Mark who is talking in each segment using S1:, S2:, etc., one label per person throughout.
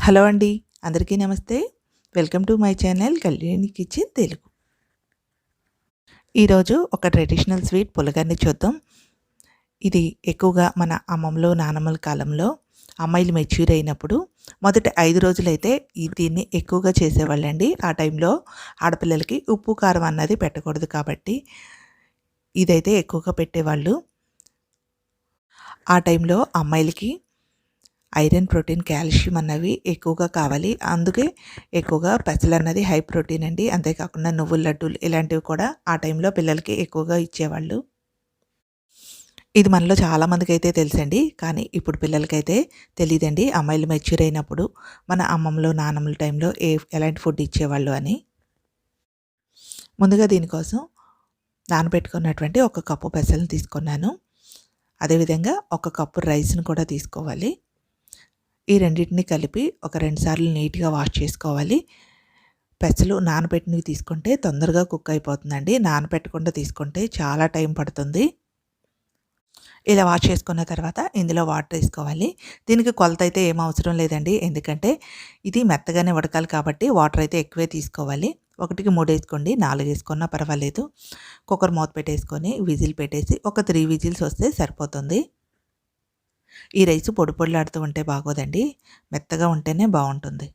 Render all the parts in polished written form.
S1: Hello అండి. అందరికీ నమస్తే. Welcome to my channel Kalyani kitchen Telugu. ఈరోజు ఒక ట్రెడిషనల్ స్వీట్ పులగన్ని చూద్దాం. ఇది ఎక్కువగా మన అమ్మమ్మలు, నానమ్మల కాలంలో అమ్మాయిలు మెచ్యూర్ అయినప్పుడు మొదటి 5 రోజులైతే దీన్ని ఎక్కువగా చేసేవాళ్ళండి. ఆ టైంలో ఆడపిల్లలకి ఉప్పు, కారం అన్నది పెట్టకూడదు కాబట్టి ఇదైతే ఎక్కువగా పెట్టేవాళ్ళు. ఆ టైంలో అమ్మాయిలకి ఐరన్, ప్రోటీన్, కాల్షియం అన్నవి ఎక్కువగా కావాలి. అందుకే ఎక్కువగా పెసలన్నది హై ప్రోటీన్ అండి. అంతేకాకుండా నువ్వుల లడ్డూలు ఇలాంటివి కూడా ఆ టైంలో పిల్లలకి ఎక్కువగా ఇచ్చేవాళ్ళు. ఇది మనలో చాలామందికైతే తెలుసండి. కానీ ఇప్పుడు పిల్లలకైతే తెలీదండి. అమ్మాయిలు మెచ్యూర్ అయినప్పుడు మన అమ్మమ్మలు, నానమ్మల టైంలో ఎలాంటి ఫుడ్ ఇచ్చేవాళ్ళు అని. ముందుగా దీనికోసం నానబెట్టుకున్నటువంటి 1 కప్పు పెసలను తీసుకున్నాను. అదేవిధంగా 1 కప్పు రైస్‌ని కూడా తీసుకోవాలి. ఈ రెండింటిని కలిపి ఒక 2 సార్లు నీట్‌గా వాష్ చేసుకోవాలి. పెసలు నానబెట్టినవి తీసుకుంటే తొందరగా కుక్ అయిపోతుందండి. నానబెట్టకుండా తీసుకుంటే చాలా టైం పడుతుంది. ఇలా వాష్ చేసుకున్న తర్వాత ఇందులో వాటర్ వేసుకోవాలి. దీనికి కొలత అయితే ఏం అవసరం లేదండి. ఎందుకంటే ఇది మెత్తగానే ఉడకాలి కాబట్టి వాటర్ అయితే ఎక్కువే తీసుకోవాలి. 1కి 3 వేసుకోండి, 4 వేసుకున్నా పర్వాలేదు. కుక్కర్ మూత పెట్టేసుకొని విజిల్ పెట్టేసి ఒక 3 విజిల్స్ వస్తే సరిపోతుంది. ఈ రైస్ పొడి పొడిలాడుతూ ఉంటే బాగోదండి, మెత్తగా ఉంటేనే బాగుంటుంది.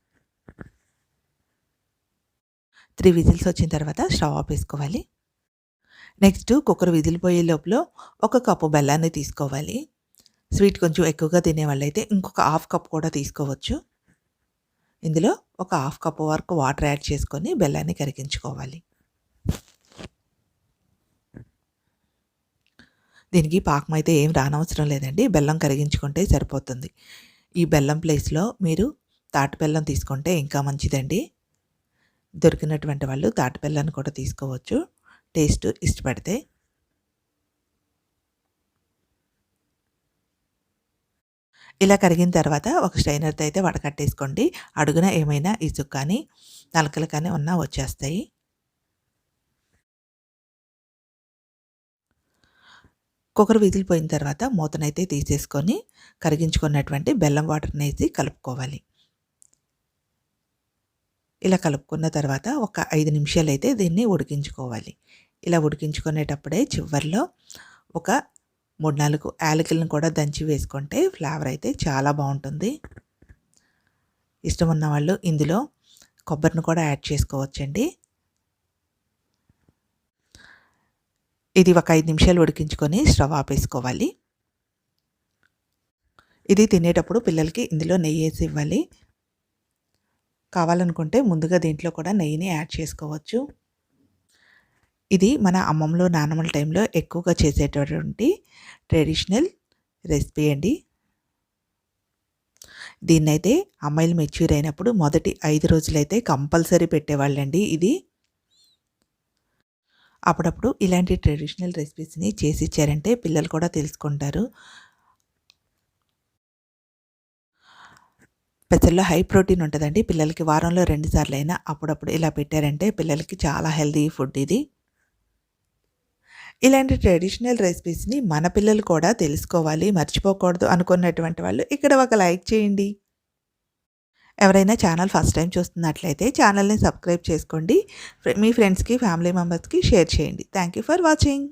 S1: 3 విజిల్స్ వచ్చిన తర్వాత స్టవ్ ఆపేసుకోవాలి. నెక్స్ట్ కుక్కర్ విజిల్ పోయే లోపల 1 కప్పు బెల్లాన్ని తీసుకోవాలి. స్వీట్ కొంచెం ఎక్కువగా తినేవాళ్ళైతే ఇంకొక హాఫ్ కప్ కూడా తీసుకోవచ్చు. ఇందులో ఒక హాఫ్ కప్ వరకు వాటర్ యాడ్ చేసుకొని బెల్లాన్ని కరిగించుకోవాలి. దీనికి పాకం అయితే ఏం రానవసరం లేదండి. బెల్లం కరిగించుకుంటే సరిపోతుంది. ఈ బెల్లం ప్లేస్లో మీరు తాటి బెల్లం తీసుకుంటే ఇంకా మంచిదండి. దొరికినటువంటి వాళ్ళు తాటి బెల్లాన్ని కూడా తీసుకోవచ్చు టేస్ట్ ఇష్టపడితే. ఇలా కరిగిన తర్వాత ఒక స్ట్రైనర్తో అయితే వడకట్టేసుకోండి. అడుగున ఏమైనా ఇసుక కానీ నలకలు కానీ ఉన్నా వచ్చేస్తాయి. కుక్కర్ విజిల్ పోయిన తర్వాత మూతనైతే తీసేసుకొని కరిగించుకున్నటువంటి బెల్లం వాటర్ని వేసి కలుపుకోవాలి. ఇలా కలుపుకున్న తర్వాత ఒక 5 నిమిషాలు అయితే దీన్ని ఉడికించుకోవాలి. ఇలా ఉడికించుకునేటప్పుడే చివరిలో ఒక 3-4 యాలకులను కూడా దంచి వేసుకుంటే ఫ్లేవర్ అయితే చాలా బాగుంటుంది. ఇష్టం ఉన్న వాళ్ళు ఇందులో కొబ్బరిని కూడా యాడ్ చేసుకోవచ్చండి. ఇది ఒక 5 నిమిషాలు ఉడికించుకొని స్టవ్ ఆపేసుకోవాలి. ఇది తినేటప్పుడు పిల్లలకి ఇందులో నెయ్యి వేసి ఇవ్వాలి. కావాలనుకుంటే ముందుగా దీంట్లో కూడా నెయ్యిని యాడ్ చేసుకోవచ్చు. ఇది మన అమ్మమ్మలు, నానమ్మల టైంలో ఎక్కువగా చేసేటటువంటి ట్రెడిషనల్ రెసిపీ అండి. దీన్నైతే అమ్మాయిలు మెచ్యూర్ అయినప్పుడు మొదటి 5 రోజులైతే కంపల్సరీ పెట్టేవాళ్ళండి ఇది. అప్పుడప్పుడు ఇలాంటి ట్రెడిషనల్ రెసిపీస్ని చేసి ఇచ్చారంటే పిల్లలు కూడా తెలుసుకుంటారు. పెసల్లో హై ప్రోటీన్ ఉంటుందండి. పిల్లలకి వారంలో 2 సార్లు అయినా అప్పుడప్పుడు ఇలా పెట్టారంటే పిల్లలకి చాలా హెల్తీ ఫుడ్ ఇది. ఇలాంటి ట్రెడిషనల్ రెసిపీస్ని మన పిల్లలు కూడా తెలుసుకోవాలి, మర్చిపోకూడదు అనుకున్నటువంటి వాళ్ళు ఇక్కడ ఒక లైక్ చేయండి. ఎవరైనా ఛానల్ ఫస్ట్ టైం చూస్తున్నట్లయితే ఛానల్ని సబ్స్క్రైబ్ చేసుకోండి. మీ ఫ్రెండ్స్కి, ఫ్యామిలీ మెంబర్స్కి షేర్ చేయండి. Thank you for watching.